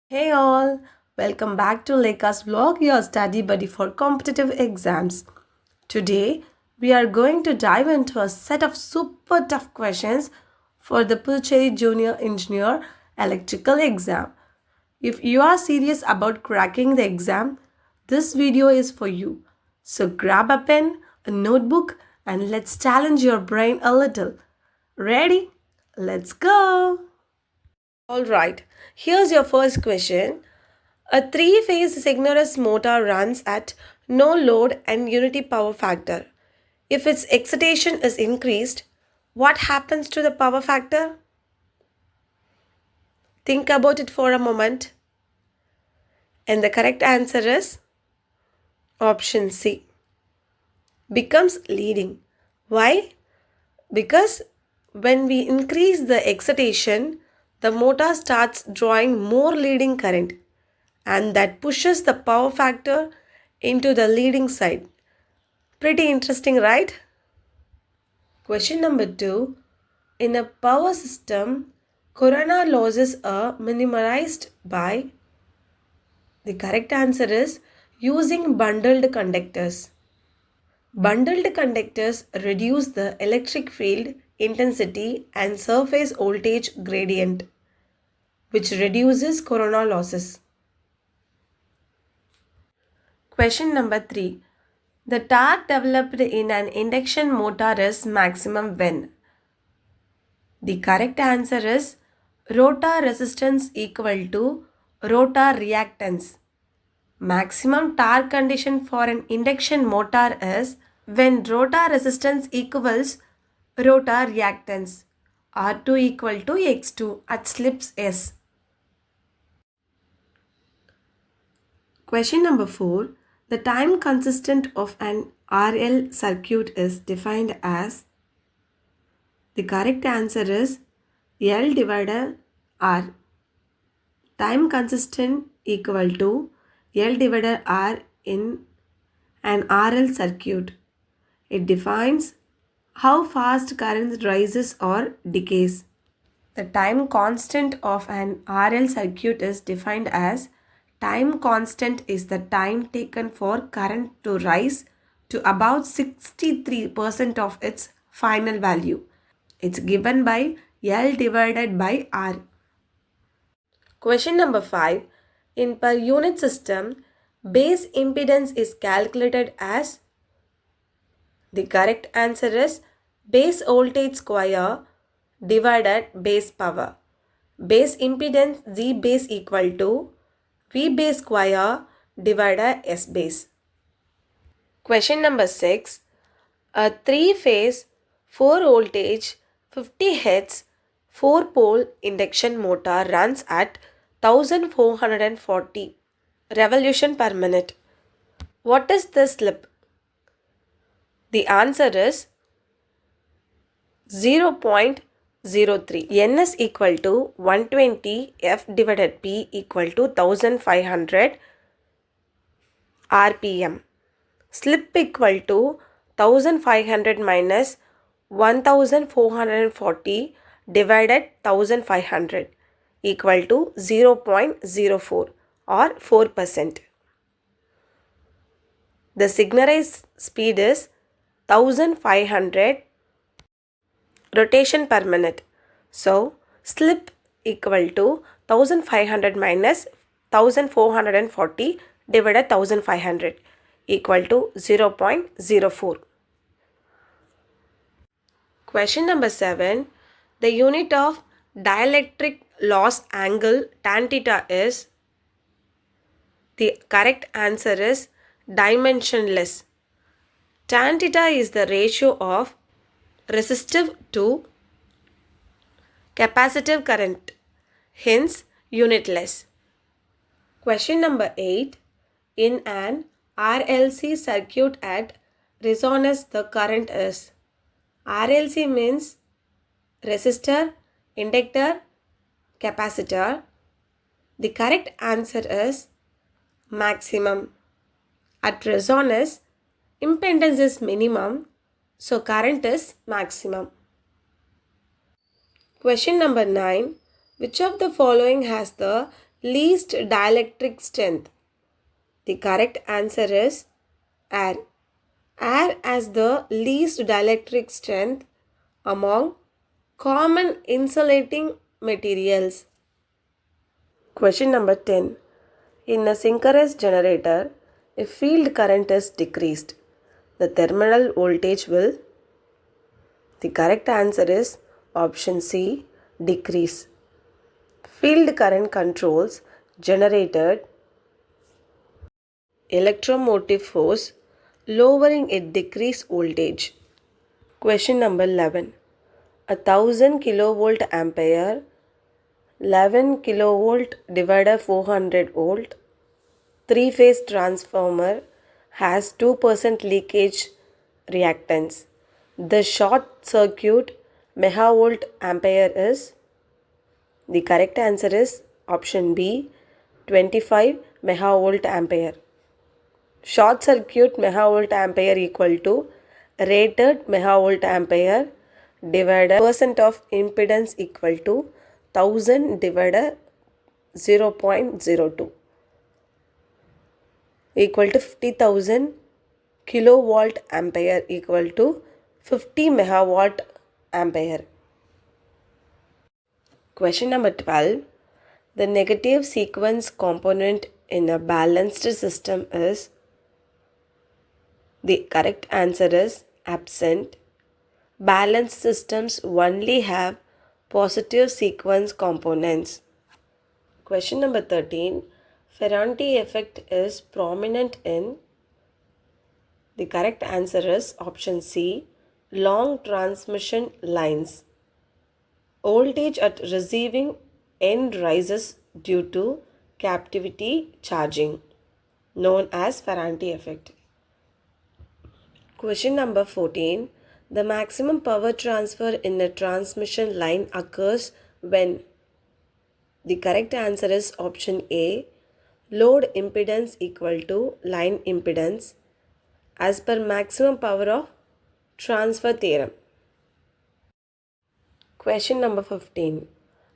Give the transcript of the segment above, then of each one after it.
Hey all, welcome back to Leka's vlog, your study buddy for competitive exams. Today, we are going to dive into a set of super tough questions for the Puducherry Junior Engineer Electrical exam. If you are serious about cracking the exam, this video is for you. So grab a pen, a notebook, and let's challenge your brain a little. Ready? Let's go! Alright, here's your first question. A three-phase synchronous motor runs at no load and unity power factor. If its excitation is increased, what happens to the power factor? Think about it for a moment. And the correct answer is option C. Becomes leading. Why? Because when we increase the excitation, the motor starts drawing more leading current, and that pushes the power factor into the leading side. Pretty interesting, right? Question number 2. In a power system, corona losses are minimized by. The correct answer is using bundled conductors. Bundled conductors reduce the electric field intensity and surface voltage gradient, which reduces corona losses. Question number 3. The torque developed in an induction motor is maximum when? The correct answer is rotor resistance equal to rotor reactance. Maximum torque condition for an induction motor is when rotor resistance equals rotor reactance, R2 equal to X2 at slips S. Question number 4. The time consistent of an RL circuit is defined as. The correct answer is L divided R. Time consistent equal to L divided R in an RL circuit. It defines how fast current rises or decays. The time constant of an RL circuit is defined as time constant is the time taken for current to rise to about 63% of its final value. It's given by L divided by R. Question number 5. In per unit system, base impedance is calculated as. The correct answer is base voltage square divided base power. Base impedance Z base equal to V base square divided S base. Question number 6. A 3-phase 4 voltage 50 Hz 4 pole induction motor runs at 1440 revolution per minute. What is the slip? The answer is 0.03. N is equal to 120 F divided P equal to 1500 RPM. Slip equal to 1500 minus 1440 divided 1500 equal to 0.04 or 4%. The synchronized speed is 1500 rotation per minute. So, slip equal to 1500 minus 1440 divided 1500 equal to 0.04. Question number 7. The unit of dielectric loss angle tan theta is. The correct answer is dimensionless. Tan theta is the ratio of resistive to capacitive current, hence unitless. Question number 8. In an RLC circuit at resonance, the current is. RLC means resistor, inductor, capacitor. The correct answer is maximum. At resonance, impedance is minimum, so current is maximum. Question number 9. Which of the following has the least dielectric strength? The correct answer is air. Air has the least dielectric strength among common insulating materials. Question number 10. In a synchronous generator, if field current is decreased, the terminal voltage will. The correct answer is option C, decrease. Field current controls generated electromotive force, lowering its decreased voltage. Question number 11. A 1000 kilovolt ampere, 11 kilovolt divided 400 volt, three-phase transformer has 2% leakage reactance. The short circuit megavolt ampere is. The correct answer is option B, 25 megavolt ampere. Short circuit megavolt ampere equal to rated megavolt ampere divided percent of impedance equal to 1000 divided 0.02 equal to 50,000 kilovolt ampere equal to 50 megawatt ampere. Question number 12. The negative sequence component in a balanced system is. The correct answer is absent. Balanced systems only have positive sequence components. Question number 13. Ferranti effect is prominent in. The correct answer is option C, long transmission lines. Voltage at receiving end rises due to captivity charging, known as Ferranti effect. Question number 14. The maximum power transfer in a transmission line occurs when. The correct answer is option A, load impedance equal to line impedance as per maximum power of transfer theorem. Question number 15.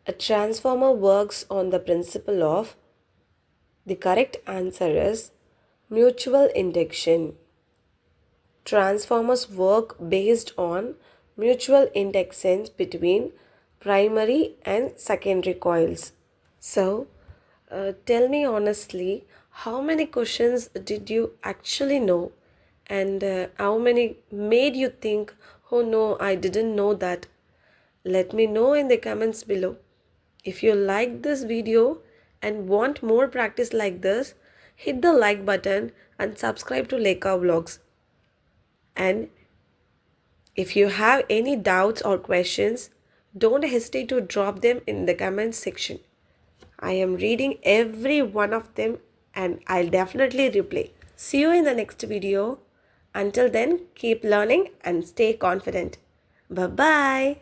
A transformer works on the principle of. The correct answer is mutual induction. Transformers work based on mutual inductance between primary and secondary coils. So, tell me honestly, how many questions did you actually know, and how many made you think, oh no, I didn't know that? Let me know in the comments below. If you like this video and want more practice like this, hit the like button and subscribe to Leka Vlogs. And if you have any doubts or questions, don't hesitate to drop them in the comments section. I am reading every one of them and I'll definitely reply. See you in the next video. Until then, keep learning and stay confident. Bye-bye.